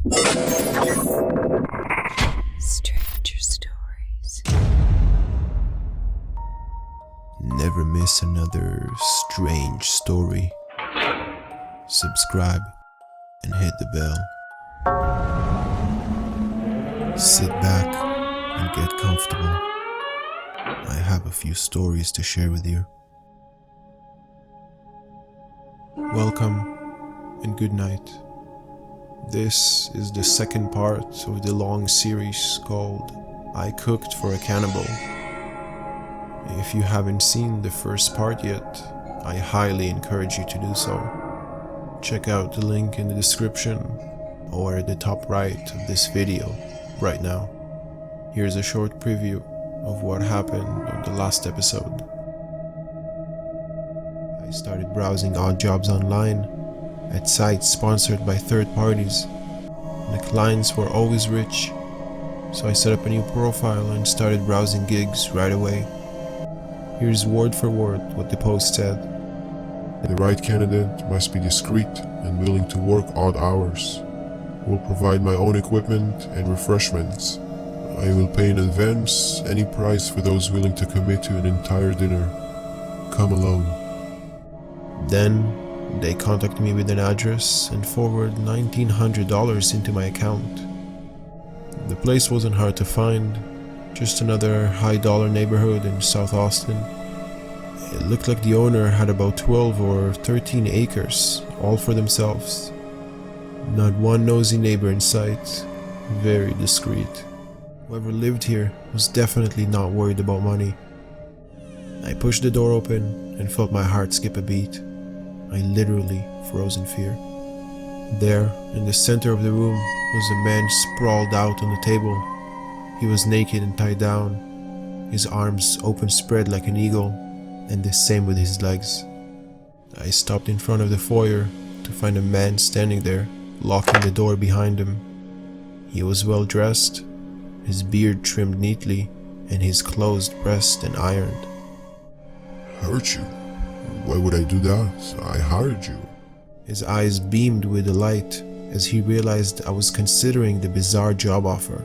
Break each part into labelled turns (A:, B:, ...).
A: Stranger Stories.
B: Never miss another strange story. Subscribe and hit the bell. Sit back and get comfortable. I have a few stories to share with you. Welcome and good night. This is the second part of the long series called I Cooked for a Cannibal. If you haven't seen the first part yet, I highly encourage you to do so. Check out the link in the description or at the top right of this video right now. Here's a short preview of what happened on the last episode. I started browsing odd jobs online at sites sponsored by third parties. The clients were always rich, so I set up a new profile and started browsing gigs right away. Here's word for word what the post said.
C: The right candidate must be discreet and willing to work odd hours. Will provide my own equipment and refreshments. I will pay in advance any price for those willing to commit to an entire dinner. Come alone.
B: Then they contacted me with an address and forwarded $1,900 into my account. The place wasn't hard to find, just another high-dollar neighborhood in South Austin. It looked like the owner had about 12 or 13 acres, all for themselves. Not one nosy neighbor in sight, very discreet. Whoever lived here was definitely not worried about money. I pushed the door open and felt my heart skip a beat. I literally froze in fear. There, in the center of the room, was a man sprawled out on the table. He was naked and tied down, his arms open spread like an eagle, and the same with his legs. I stopped in front of the foyer to find a man standing there, locking the door behind him. He was well dressed, his beard trimmed neatly, and his clothes pressed and ironed.
C: Hurt you? Why would I do that? I hired you.
B: His eyes beamed with delight as he realized I was considering the bizarre job offer.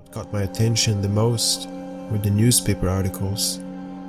B: What caught my attention the most were the newspaper articles,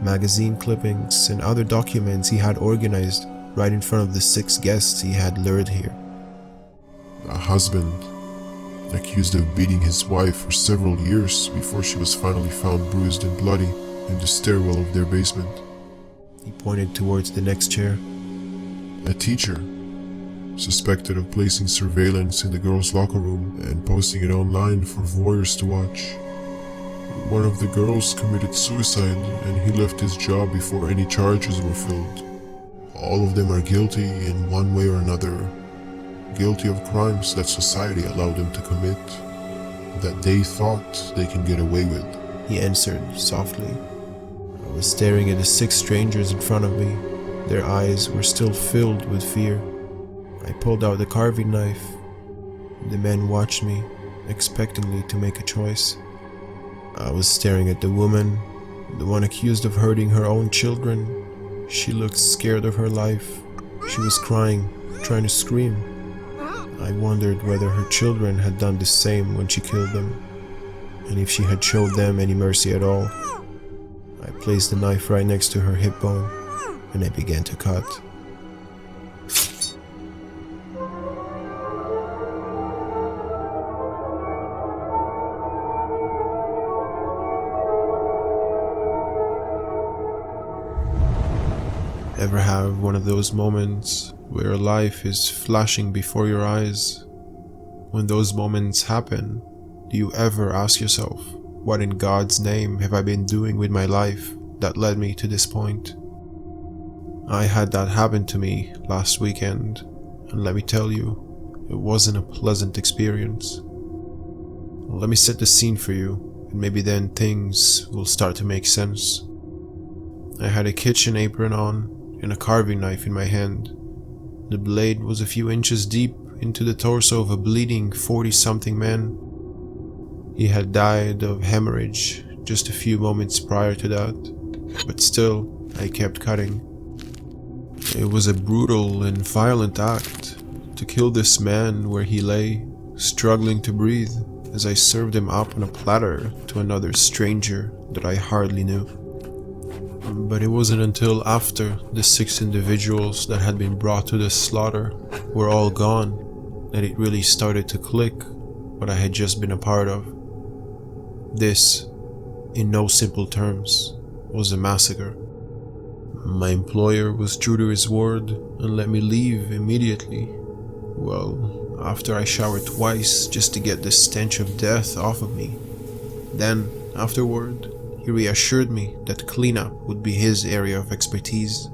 B: magazine clippings, and other documents he had organized right in front of the 6 guests he had lured here.
C: A husband accused of beating his wife for several years before she was finally found bruised and bloody in the stairwell of their basement.
B: He pointed towards the next chair.
C: A teacher suspected of placing surveillance in the girls' locker room and posting it online for voyeurs to watch. One of the girls committed suicide and he left his job before any charges were filled. All of them are guilty in one way or another. Guilty of crimes that society allowed them to commit, that they thought they can get away with.
B: He answered softly. I was staring at the 6 strangers in front of me. Their eyes were still filled with fear. I pulled out the carving knife. The men watched me, expectantly to make a choice. I was staring at the woman, the one accused of hurting her own children. She looked scared of her life. She was crying, trying to scream. I wondered whether her children had done the same when she killed them, and if she had showed them any mercy at all. I placed the knife right next to her hip bone, and I began to cut. Ever have one of those moments where life is flashing before your eyes? When those moments happen, do you ever ask yourself, what in God's name have I been doing with my life that led me to this point? I had that happen to me last weekend, and let me tell you, it wasn't a pleasant experience. Let me set the scene for you, and maybe then things will start to make sense. I had a kitchen apron on and a carving knife in my hand. The blade was a few inches deep into the torso of a bleeding 40-something man. He had died of hemorrhage just a few moments prior to that, but still, I kept cutting. It was a brutal and violent act to kill this man where he lay, struggling to breathe as I served him up on a platter to another stranger that I hardly knew. But it wasn't until after the 6 individuals that had been brought to the slaughter were all gone that it really started to click what I had just been a part of. This, in no simple terms, was a massacre. My employer was true to his word and let me leave immediately. Well, after I showered twice just to get the stench of death off of me. Then, afterward, he reassured me that cleanup would be his area of expertise.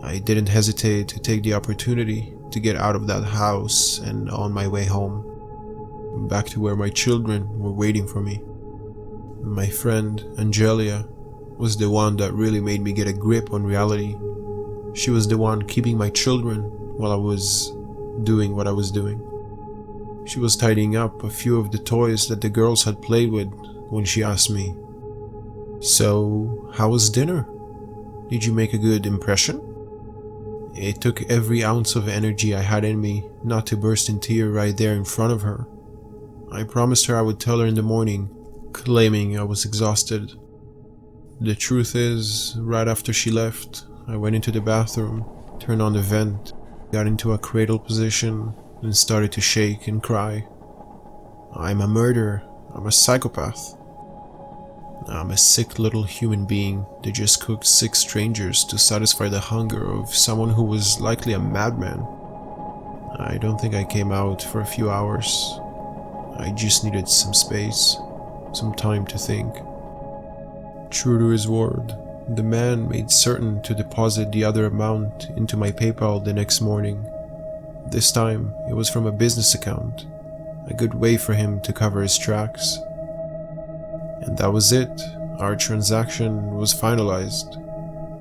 B: I didn't hesitate to take the opportunity to get out of that house and on my way home, back to where my children were waiting for me. My friend, Angelia, was the one that really made me get a grip on reality. She was the one keeping my children while I was doing what I was doing. She was tidying up a few of the toys that the girls had played with when she asked me, "So, how was dinner? Did you make a good impression?" It took every ounce of energy I had in me not to burst in tears right there in front of her. I promised her I would tell her in the morning, claiming I was exhausted. The truth is, right after she left, I went into the bathroom, turned on the vent, got into a cradle position, and started to shake and cry. I'm a murderer. I'm a psychopath. I'm a sick little human being that just cooked 6 strangers to satisfy the hunger of someone who was likely a madman. I don't think I came out for a few hours. I just needed some space, some time to think. True to his word, the man made certain to deposit the other amount into my PayPal the next morning. This time, it was from a business account, a good way for him to cover his tracks. And that was it. Our transaction was finalized.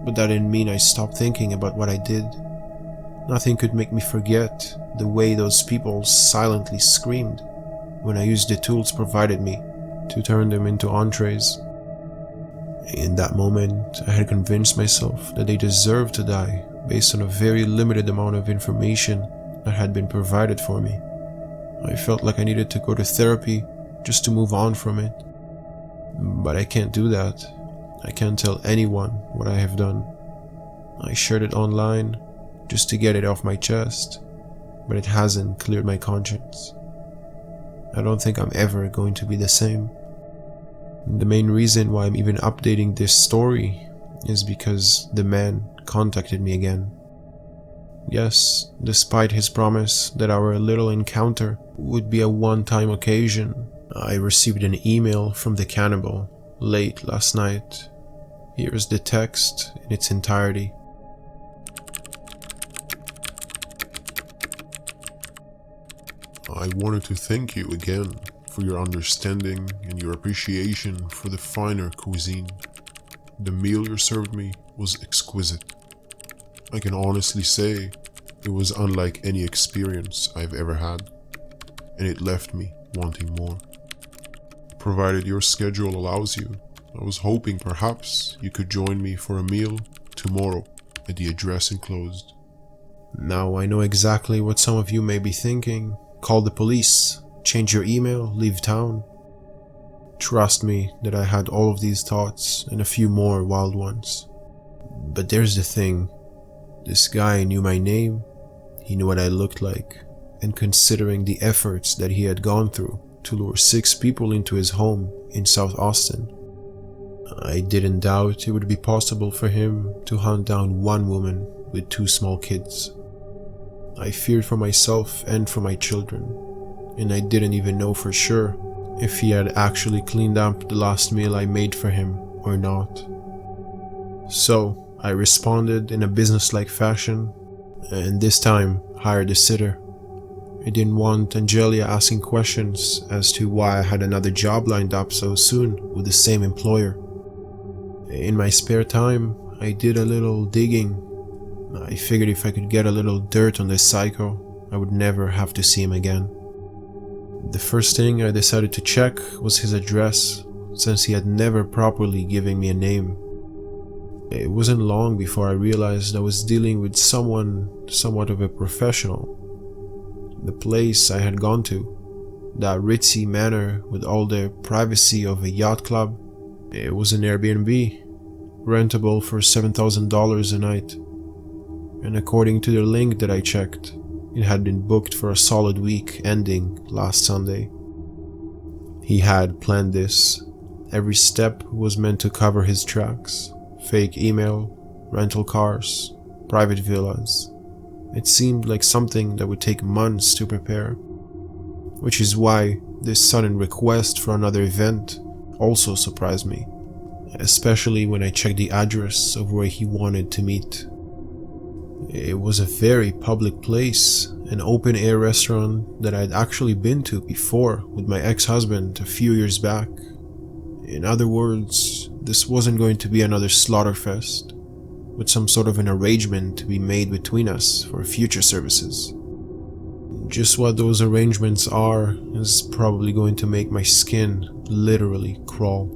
B: But that didn't mean I stopped thinking about what I did. Nothing could make me forget the way those people silently screamed when I used the tools provided me to turn them into entrees. In that moment, I had convinced myself that they deserved to die based on a very limited amount of information that had been provided for me. I felt like I needed to go to therapy just to move on from it. But I can't do that. I can't tell anyone what I have done. I shared it online just to get it off my chest, but it hasn't cleared my conscience. I don't think I'm ever going to be the same. The main reason why I'm even updating this story is because the man contacted me again. Yes, despite his promise that our little encounter would be a one-time occasion, I received an email from the Cannibal late last night. Here's the text in its entirety.
C: I wanted to thank you again for your understanding and your appreciation for the finer cuisine. The meal you served me was exquisite. I can honestly say it was unlike any experience I've ever had, and it left me wanting more. Provided your schedule allows you, I was hoping perhaps you could join me for a meal tomorrow at the address enclosed.
B: Now I know exactly what some of you may be thinking. Call the police, change your email, leave town. Trust me that I had all of these thoughts and a few more wild ones. But there's the thing. This guy knew my name, he knew what I looked like, and considering the efforts that he had gone through to lure 6 people into his home in South Austin, I didn't doubt it would be possible for him to hunt down one woman with 2 small kids. I feared for myself and for my children, and I didn't even know for sure if he had actually cleaned up the last meal I made for him or not. So I responded in a businesslike fashion, and this time hired a sitter. I didn't want Angelia asking questions as to why I had another job lined up so soon with the same employer. In my spare time, I did a little digging. I figured if I could get a little dirt on this psycho, I would never have to see him again. The first thing I decided to check was his address, since he had never properly given me a name. It wasn't long before I realized I was dealing with someone somewhat of a professional. The place I had gone to, that ritzy manor with all the privacy of a yacht club, it was an Airbnb, rentable for $7,000 a night. And according to the link that I checked, it had been booked for a solid week ending last Sunday. He had planned this. Every step was meant to cover his tracks. Fake email, rental cars, private villas. It seemed like something that would take months to prepare. Which is why this sudden request for another event also surprised me, especially when I checked the address of where he wanted to meet. It was a very public place, an open-air restaurant that I'd actually been to before with my ex-husband a few years back. In other words, this wasn't going to be another slaughterfest, with some sort of an arrangement to be made between us for future services. Just what those arrangements are is probably going to make my skin literally crawl.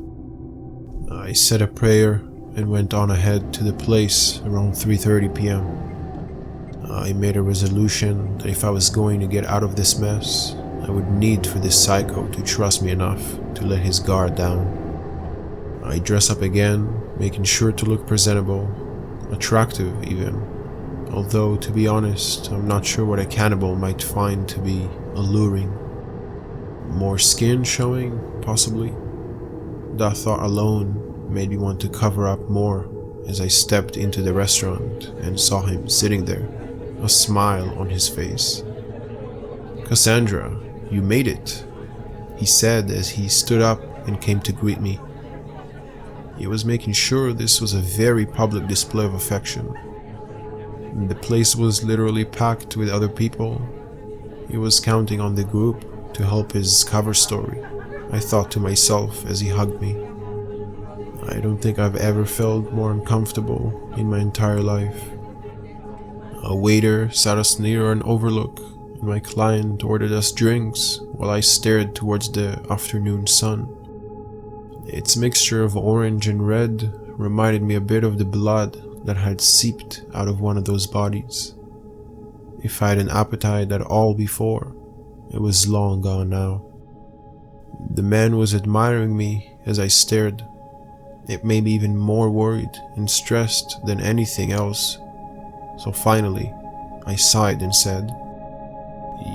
B: I said a prayer and went on ahead to the place around 3:30 p.m. I made a resolution that if I was going to get out of this mess, I would need for this psycho to trust me enough to let his guard down. I dress up again, making sure to look presentable, attractive even, although to be honest, I'm not sure what a cannibal might find to be alluring. More skin showing, possibly? That thought alone made me want to cover up more as I stepped into the restaurant and saw him sitting there, a smile on his face. "Cassandra, you made it," he said as he stood up and came to greet me. He was making sure this was a very public display of affection. The place was literally packed with other people. He was counting on the group to help his cover story, I thought to myself as he hugged me. I don't think I've ever felt more uncomfortable in my entire life. A waiter sat us near an overlook, and my client ordered us drinks while I stared towards the afternoon sun. Its mixture of orange and red reminded me a bit of the blood that had seeped out of one of those bodies. If I had an appetite at all before, it was long gone now. The man was admiring me as I stared. It made me even more worried and stressed than anything else. So finally, I sighed and said,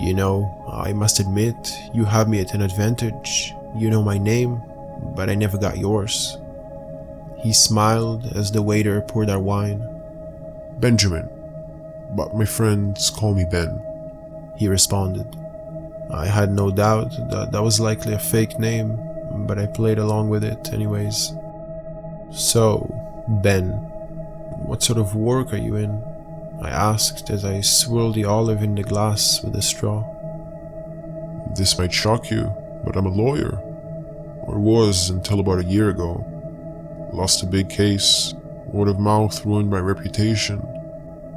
B: "You know, I must admit, you have me at an advantage. You know my name, but I never got yours." He smiled as the waiter poured our wine.
C: "Benjamin, but my friends call me Ben,"
B: he responded. I had no doubt that was likely a fake name, but I played along with it anyways. "So, Ben, what sort of work are you in?" I asked as I swirled the olive in the glass with a straw.
C: "This might shock you, but I'm a lawyer. Or was until about a year ago. Lost a big case. Word of mouth ruined my reputation,"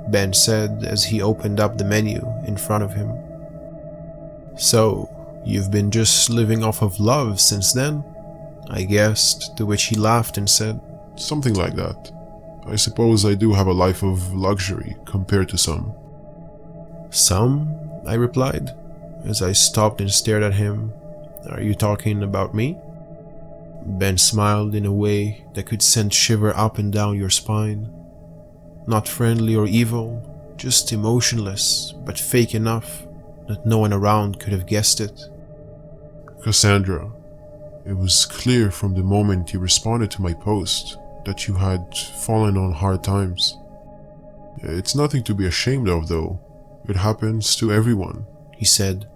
B: Ben said as he opened up the menu in front of him. "So, you've been just living off of love since then?" I guessed, to which he laughed and said,
C: "Something like that. I suppose I do have a life of luxury compared to some."
B: "Some?" I replied, as I stopped and stared at him. "Are you talking about me?" Ben smiled in a way that could send shiver up and down your spine. Not friendly or evil, just emotionless, but fake enough that no one around could have guessed it.
C: "Cassandra, it was clear from the moment you responded to my post that you had fallen on hard times. It's nothing to be ashamed of, though. It happens to everyone,"
B: he said.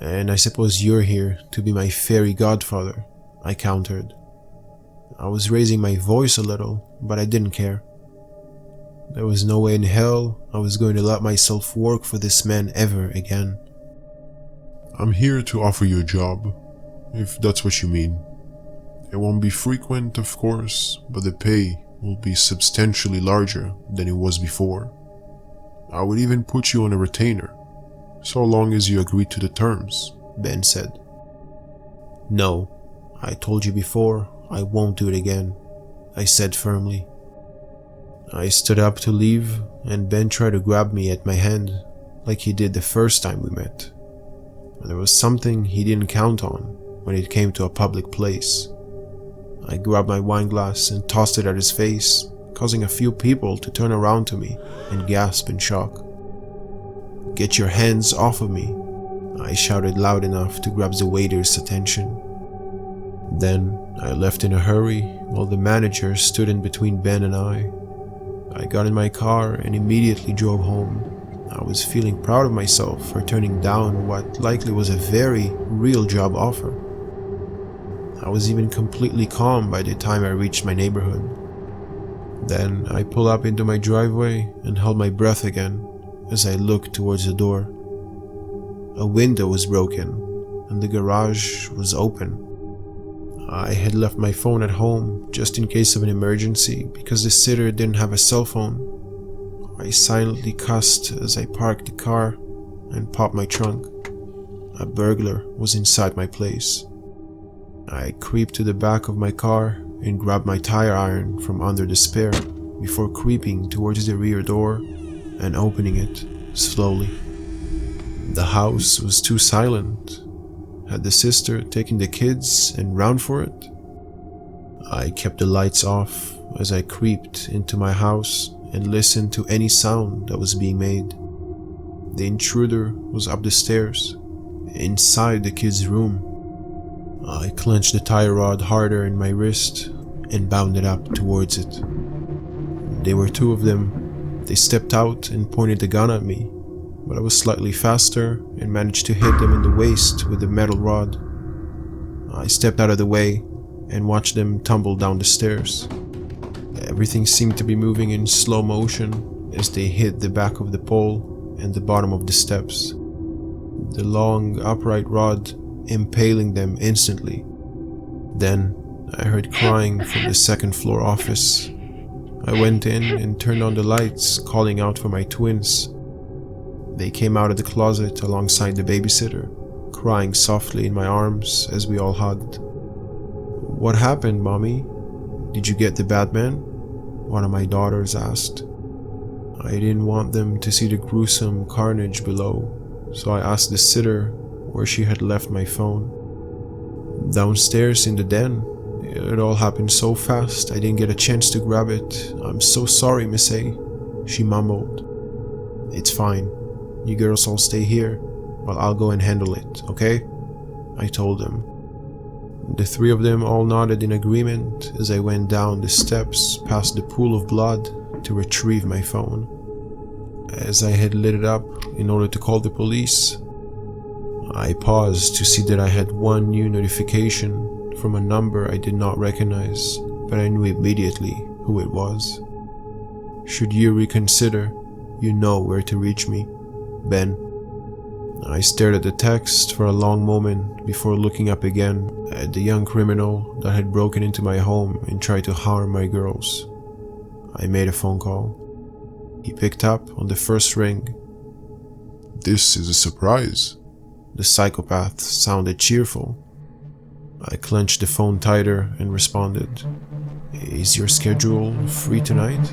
B: "And I suppose you're here to be my fairy godfather," I countered. I was raising my voice a little, but I didn't care. There was no way in hell I was going to let myself work for this man ever again.
C: "I'm here to offer you a job, if that's what you mean. It won't be frequent, of course, but the pay will be substantially larger than it was before. I would even put you on a retainer, so long as you agree to the terms," Ben said. "No, I told you before, I won't do it again," I said firmly. I stood up to leave, and Ben tried to grab me at my hand,
B: like he did the first time we met. There was something he didn't count on when it came to a public place. I grabbed my wine glass and tossed it at his face, causing a few people to turn around to me and gasp in shock. "Get your hands off of me," I shouted loud enough to grab the waiter's attention. Then I left in a hurry while the manager stood in between Ben and I. I got in my car and immediately drove home. I was feeling proud of myself for turning down what likely was a very real job offer. I was even completely calm by the time I reached my neighborhood. Then I pulled up into my driveway and held my breath again as I looked towards the door. A window was broken and the garage was open. I had left my phone at home just in case of an emergency because the sitter didn't have a cell phone. I silently cussed as I parked the car and popped my trunk. A burglar was inside my place. I creeped to the back of my car and grabbed my tire iron from under the spare before creeping towards the rear door and opening it slowly. The house was too silent. Had the sister taken the kids and run for it? I kept the lights off as I creeped into my house and listened to any sound that was being made. The intruder was up the stairs, inside the kids' room. I clenched the tie rod harder in my wrist and bounded up towards it. There were two of them. They stepped out and pointed the gun at me, but I was slightly faster and managed to hit them in the waist with the metal rod. I stepped out of the way and watched them tumble down the stairs. Everything seemed to be moving in slow motion as they hit the back of the pole and the bottom of the steps. The long, upright rod impaling them instantly. Then I heard crying from the second floor office. I went in and turned on the lights, calling out for my twins. They came out of the closet alongside the babysitter, crying softly in my arms as we all hugged. "What happened, Mommy? Did you get the bad man?" one of my daughters asked. I didn't want them to see the gruesome carnage below, so I asked the sitter where she had left my phone. "Downstairs in the den. It all happened so fast I didn't get a chance to grab it. I'm so sorry, Miss A," she mumbled. "It's fine. You girls all stay here while I'll go and handle it, okay?" I told them. The three of them all nodded in agreement as I went down the steps past the pool of blood to retrieve my phone. As I had lit it up in order to call the police, I paused to see that I had one new notification from a number I did not recognize, but I knew immediately who it was. "Should you reconsider, you know where to reach me, Ben." I stared at the text for a long moment before looking up again at the young criminal that had broken into my home and tried to harm my girls. I made a phone call. He picked up on the first ring.
C: "This is a surprise."
B: The psychopath sounded cheerful. I clenched the phone tighter and responded, "Is your schedule free tonight?"